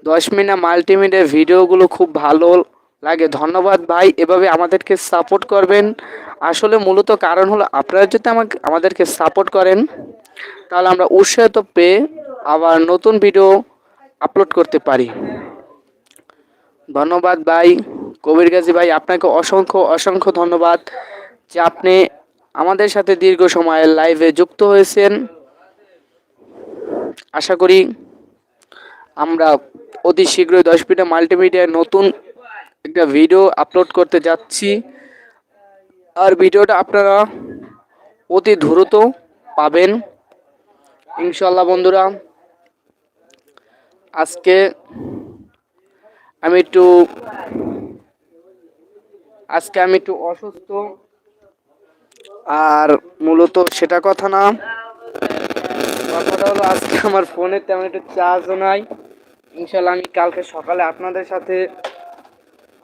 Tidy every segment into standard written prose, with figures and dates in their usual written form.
10 minute multimedia ভিডিওগুলো খুব ভালো লাগে। ধন্যবাদ ভাই, এভাবে আমাদেরকে সাপোর্ট করবেন। আসলে মূলত কারণ হলো আপনারা যদি আমাদেরকে সাপোর্ট করেন, তাহলে আমরা উৎসাহিত পেয়ে আবার নতুন ভিডিও আপলোড করতে পারি। ধন্যবাদ ভাই কবির গাজী ভাই, আপনাকে অসংখ্য অসংখ্য ধন্যবাদ যে আপনি আমাদের সাথে দীর্ঘ সময়ের লাইভে যুক্ত হয়েছেন। আশা করি আমরা অতি শীঘ্রই 10 মিনিট মাল্টিমিডিয়ায় নতুন একটা ভিডিও আপলোড করতে যাচ্ছি, আর ভিডিওটা আপনারা অতি দ্রুত পাবেন ইনশাল্লাহ। বন্ধুরা, আজকে আমি একটু অসুস্থ, আর মূলত সেটা কথা না, কথাটা হলো আজকে আমার ফোনে তেমন একটু চার্জও নাই। ইনশাল্লাহ আমি কালকে সকালে আপনাদের সাথে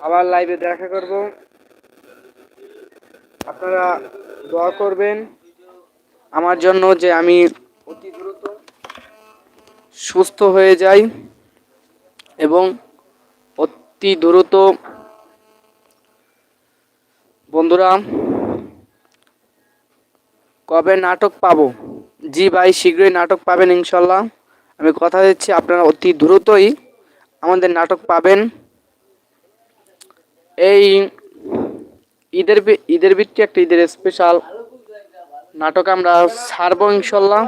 আবার লাইভে দেখা করব। আপনারা দোয়া করবেন আমার জন্য যে আমি অতি দ্রুত সুস্থ হয়ে যাই এবং অতি দ্রুত। বন্ধুরা, কবে নাটক পাবো? জি ভাই, শীঘ্রই নাটক পাবেন ইনশাল্লাহ। আমি কথা দিচ্ছি আপনারা অতি দ্রুতই আমাদের নাটক পাবেন। এই ঈদের ভিত্তি একটা ঈদের স্পেশাল নাটক আমরা ছাড়বো ইনশাল্লাহ।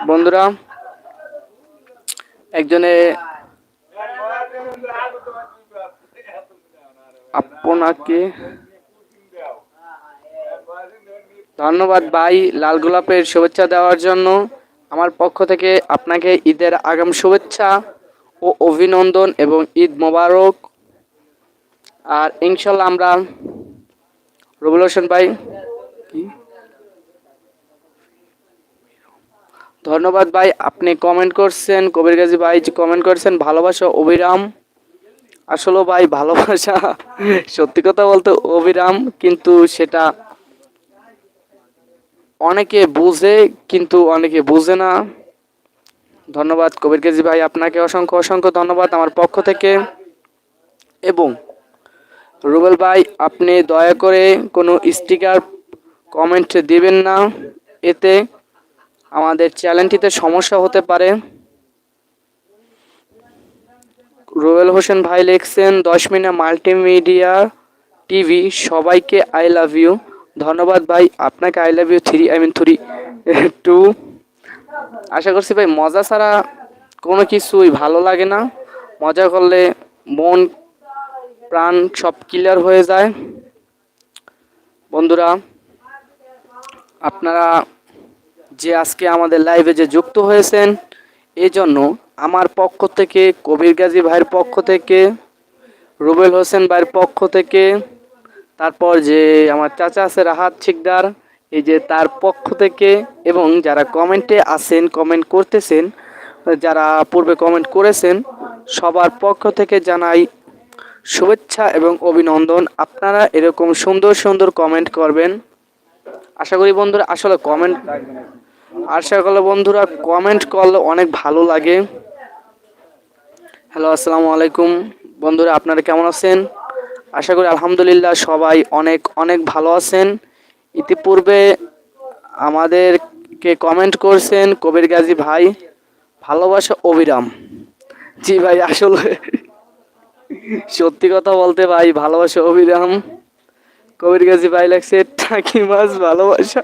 বন্ধুরা, একজনে আপনাকে ধন্যবাদ ভাই লাল গোলাপের শুভেচ্ছা দেওয়ার জন্য। আমার পক্ষ থেকে আপনাকে ঈদের আগাম শুভেচ্ছা ও অভিনন্দন এবং ঈদ মোবারক। আর ইনশাল্লাহ আমরা রুবেল হোসেন ভাই, ধন্যবাদ ভাই, আপনি কমেন্ট করছেন। কবির গাজী ভাই যে কমেন্ট করছেন, ভালোবাসা অবিরাম। আসলে ভাই ভালোবাসা সত্যি কথা বলতে অবিরাম, কিন্তু সেটা অনেকে বুঝে কিন্তু অনেকে বুঝে না। ধন্যবাদ কবির গাজী ভাই, আপনাকে অসংখ্য অসংখ্য ধন্যবাদ আমার পক্ষ থেকে। এবং রুবেল ভাই, আপনি দয়া করে কোনো স্টিকার কমেন্ট দিবেন না, এতে আমাদের চ্যানেলটিতে সমস্যা হতে পারে। রুবেল হোসেন ভাই লিখছেন 10 মিনিট মাল্টিমিডিয়া টিভি সবাইকে আই লাভ ইউ। ধন্যবাদ ভাই, আপনাকে আই লাভ ইউ 3 আশা করছি ভাই মজা ছাড়া কোনো কিছুই ভালো লাগে না। মজা করলে মন প্রাণ সব ক্লিয়ার হয়ে যায়। বন্ধুরা, আপনারা যে আজকে আমাদের লাইভে যে যুক্ত হয়েছেন, এজন্য আমার পক্ষ থেকে, কবির গাজী ভাইয়ের পক্ষ থেকে, রুবেল হোসেন ভাইয়ের পক্ষ থেকে, তারপর যে আমার চাচা আছে রাহাত শিকদার, এই যে তার পক্ষ থেকে, এবং যারা কমেন্টে আছেন, কমেন্ট করতেছেন, যারা পূর্বে কমেন্ট করেছেন, সবার পক্ষ থেকে জানাই শুভেচ্ছা এবং অভিনন্দন। আপনারা এরকম সুন্দর সুন্দর কমেন্ট করবেন আশা করি। বন্ধুরা, আসলে বন্ধুরা কমেন্ট করলে অনেক ভালো লাগে। হ্যালো, আসসালামু আলাইকুম বন্ধুরা, আপনারা কেমন আছেন? আশা করি আলহামদুলিল্লাহ সবাই অনেক অনেক ভালো আছেন। ইতিপূর্বে আমাদেরকে কমেন্ট করছেন কবির গাজী ভাই, ভালোবাসা অবিরাম। জি ভাই, আসলে সত্যি কথা বলতে ভাই ভালোবাসা অবিরাম। কবির গাজী ভাই লাগছে টাকি মাছ ভালোবাসা।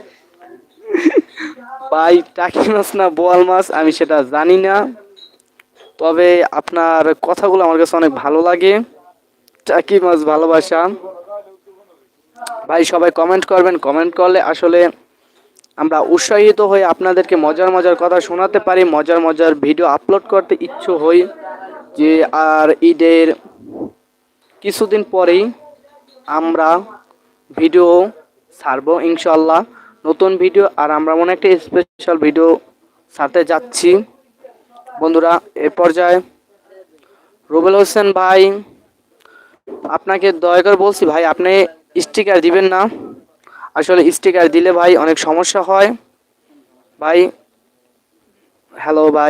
ভাই টাকি মাছ না বোয়াল মাছ আমি সেটা জানি না, তবে আপনার কথাগুলো আমার কাছে অনেক ভালো লাগে। টাকি মাছ ভালোবাসা। ভাই সবাই কমেন্ট করবেন, কমেন্ট করলে আসলে আমরা উৎসাহিত হয়ে আপনাদেরকে মজার মজার কথা শোনাতে পারি, মজার মজার ভিডিও আপলোড করতে ইচ্ছুক হই। যে আর ঈদের কিছুদিন পরেই আমরা ভিডিও ছাড়বো ইনশাল্লাহ, নতুন ভিডিও। আর আমরা মনে একটা স্পেশাল ভিডিও ছাড়তে যাচ্ছি। বন্ধুরা, এ পর্যায়ে রুবেল হোসেন ভাই, আপনাকে দয়া করে বলছি ভাই, আপনি স্টিকার দিবেন না। আসলে স্টিকার দিলে ভাই অনেক সমস্যা হয় ভাই। হ্যালো ভাই।